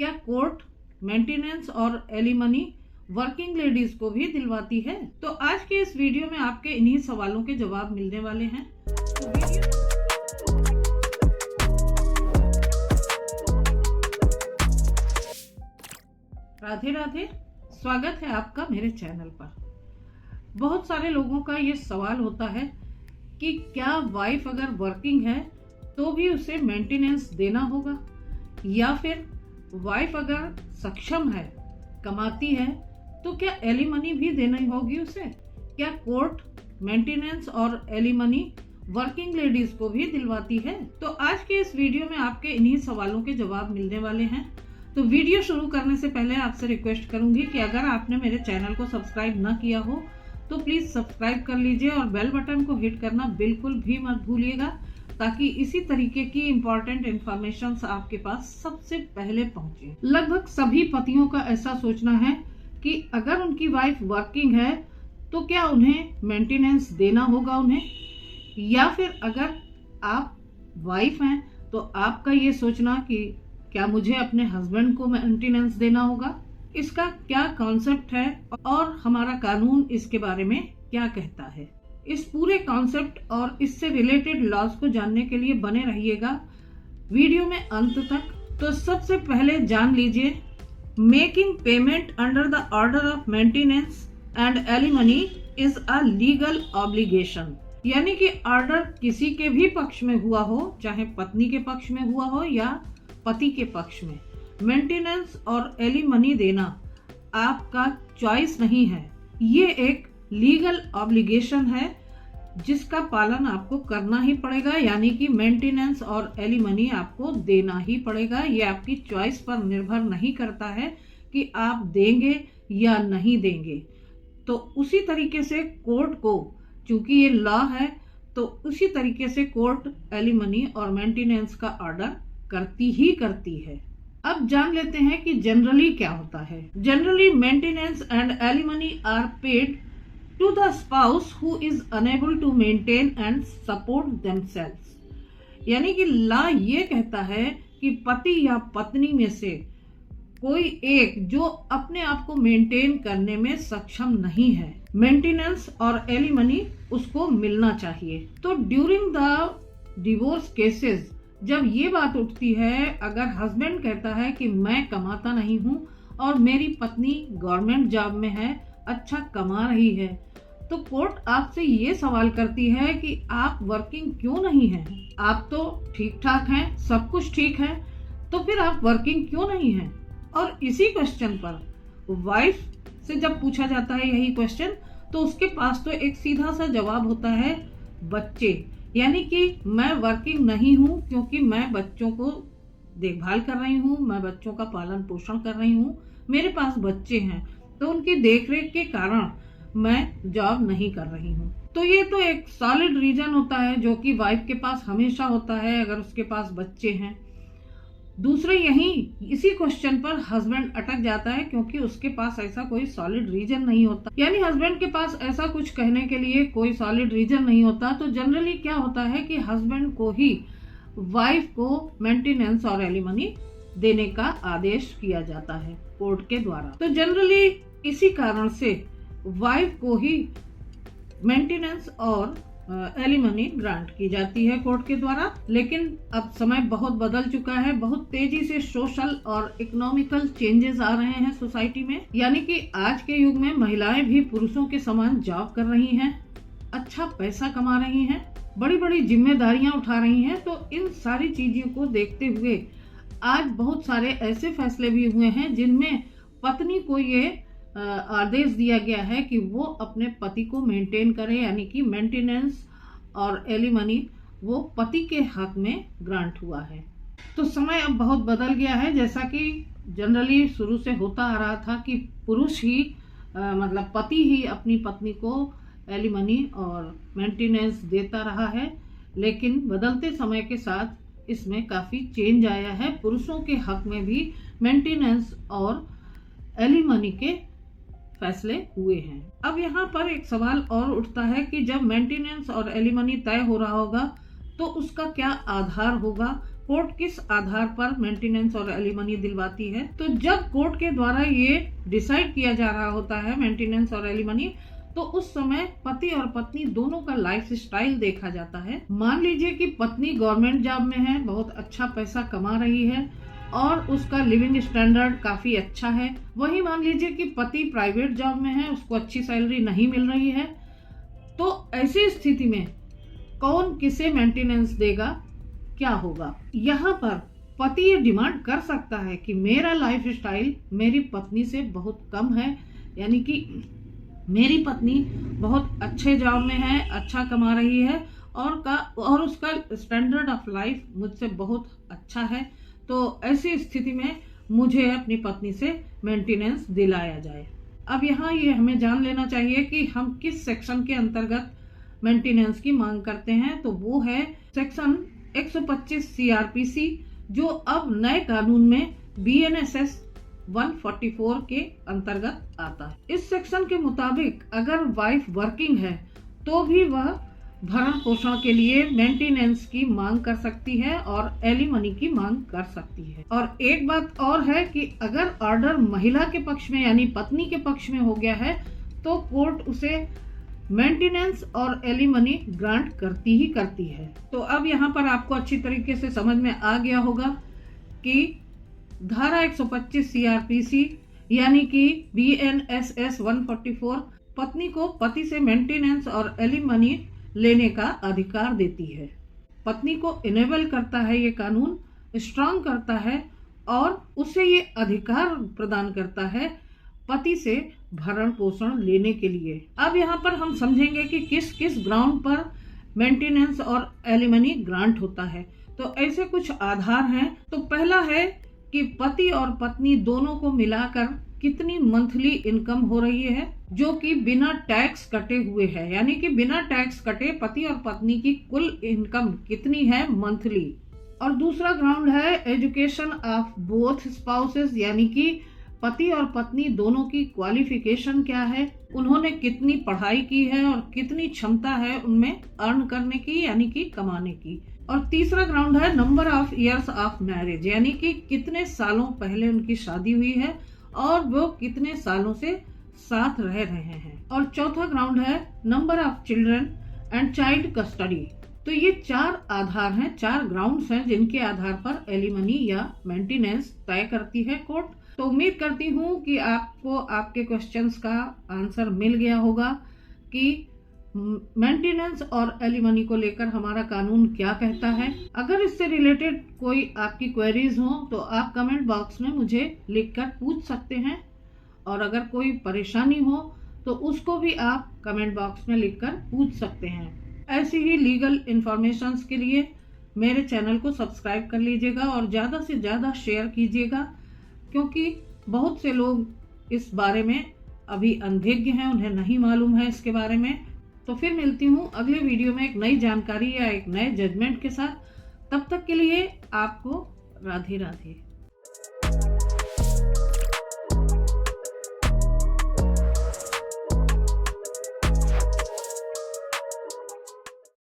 क्या court maintenance और alimony working ladies को भी दिलवाती है? तो आज के इस वीडियो में आपके इन्हीं सवालों के जवाब मिलने वाले हैं। राधे राधे, स्वागत है आपका मेरे चैनल पर। बहुत सारे लोगों का ये सवाल होता है कि क्या वाइफ अगर वर्किंग है तो भी उसे मेंटेनेंस देना होगा, या फिर वाइफ अगर सक्षम है, कमाती है, तो क्या एलिमनी भी देनी होगी उसे? क्या कोर्ट मेंटेनेंस और एलिमनी वर्किंग लेडीज को भी दिलवाती है? तो आज के इस वीडियो में आपके इन्हीं सवालों के जवाब मिलने वाले हैं। तो वीडियो शुरू करने से पहले आपसे रिक्वेस्ट करूंगी कि अगर आपने मेरे चैनल को सब्सक्राइब न किया हो तो प्लीज सब्सक्राइब कर लीजिए और बेल बटन को हिट करना बिल्कुल भी मत भूलिएगा, ताकि इसी तरीके की इम्पोर्टेंट इन्फॉर्मेशन आपके पास सबसे पहले पहुंचे। लगभग सभी पतियों का ऐसा सोचना है कि अगर उनकी वाइफ वर्किंग है तो क्या उन्हें मेंटेनेंस देना होगा उन्हें, या फिर अगर आप वाइफ हैं तो आपका ये सोचना कि क्या मुझे अपने हस्बैंड को मेंटेनेंस देना होगा। इसका क्या कॉन्सेप्ट है और हमारा कानून इसके बारे में क्या कहता है, इस पूरे कॉन्सेप्ट और इससे रिलेटेड लॉज को जानने के लिए बने रहिएगा वीडियो में अंत तक। तो सबसे पहले जान लीजिए, making payment under the order of maintenance and alimony is a legal obligation. यानी कि ऑर्डर किसी के भी पक्ष में हुआ हो, चाहे पत्नी के पक्ष में हुआ हो या पति के पक्ष में, मेंटेनेंस और एलिमनी देना आपका चॉइस नहीं है। ये एक लीगल ऑब्लिगेशन है जिसका पालन आपको करना ही पड़ेगा, यानी कि मेंटेनेंस और एलिमनी आपको देना ही पड़ेगा। ये आपकी चॉइस पर निर्भर नहीं करता है कि आप देंगे या नहीं देंगे। तो उसी तरीके से कोर्ट को, चूंकि ये लॉ है, तो उसी तरीके से कोर्ट एलिमनी और मेंटेनेंस का ऑर्डर करती है। अब जान लेते हैं कि जनरली क्या होता है। Generally maintenance and alimony are paid to the spouse who is unable to maintain and support themselves। यानी कि लॉ ये कहता है कि पति या पत्नी में से कोई एक जो अपने आप को मेंटेन करने में सक्षम नहीं है, मेंटेनेंस और एलिमनी उसको मिलना चाहिए। तो ड्यूरिंग द डिवोर्स केसेस जब ये बात उठती है, अगर हस्बैंड कहता है कि मैं कमाता नहीं हूँ और मेरी पत्नी गवर्नमेंट जॉब में है, अच्छा कमा रही है, तो कोर्ट आपसे ये सवाल करती है कि आप वर्किंग क्यों नहीं हैं? आप तो ठीक ठाक हैं, सब कुछ ठीक है, तो फिर आप वर्किंग क्यों नहीं हैं? और इसी क्वेश्चन पर वाइफ से जब पूछा जाता है यही क्वेश्चन, तो उसके पास तो एक सीधा सा जवाब होता है, बच्चे। यानी कि मैं वर्किंग नहीं हूँ क्योंकि मैं बच्चों को देखभाल कर रही हूँ, मैं बच्चों का पालन पोषण कर रही हूँ, मेरे पास बच्चे हैं, तो उनकी देखरेख के कारण मैं जॉब नहीं कर रही हूँ। तो ये तो एक सॉलिड रीजन होता है जो कि वाइफ के पास हमेशा होता है अगर उसके पास बच्चे हैं। दूसरे इसी क्वेश्चन पर हस्बैंड अटक जाता है क्योंकि उसके पास ऐसा कोई सॉलिड रीजन नहीं होता, यानी हस्बैंड के पास ऐसा कुछ कहने के लिए कोई सॉलिड रीजन नहीं होता। तो जनरली क्या होता है कि हस्बैंड को ही वाइफ को मेंटेनेंस और एलिमनी देने का आदेश किया जाता है कोर्ट के द्वारा। तो जनरली इसी कारण से वाइफ को ही मेंटेनेंस और एलिमनी ग्रांट की जाती है कोर्ट के द्वारा। लेकिन अब समय बहुत बदल चुका है, बहुत तेजी से सोशल और इकोनॉमिकल चेंजेस आ रहे हैं सोसाइटी में, यानी कि आज के युग में महिलाएं भी पुरुषों के समान जॉब कर रही हैं, अच्छा पैसा कमा रही हैं, बड़ी बड़ी जिम्मेदारियां उठा रही हैं। तो इन सारी चीजों को देखते हुए आज बहुत सारे ऐसे फैसले भी हुए हैं जिनमें पत्नी को ये आदेश दिया गया है कि वो अपने पति को मेंटेन करे, यानी कि मेंटेनेंस और एलिमनी वो पति के हक में ग्रांट हुआ है। तो समय अब बहुत बदल गया है, जैसा कि जनरली शुरू से होता आ रहा था कि पुरुष ही मतलब पति ही अपनी पत्नी को एलिमनी और मेंटेनेंस देता रहा है। लेकिन बदलते समय के साथ इसमें काफी चेंज आया है, पुरुषों के हक में भी मेंटेनेंस और एलिमनी के फैसले हुए हैं। अब यहाँ पर एक सवाल और उठता है कि जब मेंटेनेंस और एलिमनी तय हो रहा होगा तो उसका क्या आधार होगा, कोर्ट किस आधार पर मेंटेनेंस और एलिमनी दिलवाती है। तो जब कोर्ट के द्वारा ये डिसाइड किया जा रहा होता है मेंटेनेंस और एलिमनी, तो उस समय पति और पत्नी दोनों का लाइफ स्टाइल देखा जाता है। मान लीजिए कि पत्नी गवर्नमेंट जॉब में है, बहुत अच्छा पैसा कमा रही है और उसका लिविंग स्टैंडर्ड काफी अच्छा है। वहीं मान लीजिए कि पति प्राइवेट जॉब में है, उसको अच्छी सैलरी नहीं मिल रही है। तो ऐसी स्थिति में कौन किसे मेंटेनेंस देगा, क्या होगा? यहाँ पर पति ये डिमांड कर सकता है कि मेरा लाइफ स्टाइल मेरी पत्नी से बहुत कम है, यानी कि मेरी पत्नी बहुत अच्छे जॉब में है, अच्छा कमा रही है और उसका स्टैंडर्ड ऑफ लाइफ मुझसे बहुत अच्छा है। तो ऐसी स्थिति में मुझे अपनी पत्नी से मेंटेनेंस दिलाया जाए। अब यहाँ ये हमें जान लेना चाहिए कि हम किस सेक्शन के अंतर्गत मेंटेनेंस की मांग करते हैं। तो वो है सेक्शन 125 CRPC, जो अब नए कानून में BNSS 144 के अंतर्गत आता है। इस सेक्शन के मुताबिक अगर वाइफ वर्किंग है तो भी वह भरण पोषण के लिए मेंटेनेंस की मांग कर सकती है और एलिमनी की मांग कर सकती है। और एक बात और है कि अगर ऑर्डर महिला के पक्ष में यानी पत्नी के पक्ष में हो गया है तो कोर्ट उसे मेंटेनेंस और एलिमनी ग्रांट करती ही करती है। तो अब यहाँ पर आपको अच्छी तरीके से समझ में आ गया होगा कि धारा 125 CRPC यानी कि BNSS 144 पत्नी को पति से मेंटेनेंस और एलिमनी लेने का अधिकार देती है। पत्नी को इनेबल करता है ये कानून, स्ट्रांग करता है और उसे ये अधिकार प्रदान करता है पति से भरण पोषण लेने के लिए। अब यहाँ पर हम समझेंगे कि किस किस ग्राउंड पर मेंटेनेंस और एलिमनी ग्रांट होता है। तो ऐसे कुछ आधार हैं। तो पहला है कि पति और पत्नी दोनों को मिलाकर कितनी मंथली इनकम हो रही है, जो कि बिना टैक्स कटे हुए है, यानी कि बिना टैक्स कटे पति और पत्नी की कुल इनकम कितनी है मंथली। और दूसरा ग्राउंड है एजुकेशन ऑफ बोथ स्पाउसेस, यानी कि पति और पत्नी दोनों की क्वालिफिकेशन क्या है, उन्होंने कितनी पढ़ाई की है और कितनी क्षमता है उनमें अर्न करने की यानी कि कमाने की। और तीसरा ग्राउंड है number of years of marriage, यानी कि कितने सालों पहले उनकी शादी हुई है और वो कितने सालों से साथ रह रहे हैं। और चौथा ग्राउंड है number of children and child custody. तो ये 4 आधार हैं, 4 ग्राउंड्स हैं जिनके आधार पर एलिमनी या मेंटेनेंस तय करती है कोर्ट। तो उम्मीद करती हूँ कि आपको आपके क्वेश्चंस का आंसर मिल गया होगा कि मेंटेनेंस और एलिमनी को लेकर हमारा कानून क्या कहता है। अगर इससे रिलेटेड कोई आपकी क्वेरीज हो तो आप कमेंट बॉक्स में मुझे लिखकर पूछ सकते हैं, और अगर कोई परेशानी हो तो उसको भी आप कमेंट बॉक्स में लिखकर पूछ सकते हैं। ऐसी ही लीगल इंफॉर्मेशंस के लिए मेरे चैनल को सब्सक्राइब कर लीजिएगा और ज़्यादा से ज़्यादा शेयर कीजिएगा, क्योंकि बहुत से लोग इस बारे में अभी अनभिज्ञ हैं, उन्हें नहीं मालूम है इसके बारे में। तो फिर मिलती हूँ अगले वीडियो में एक नई जानकारी या एक नए जजमेंट के साथ। तब तक के लिए आपको राधे राधे।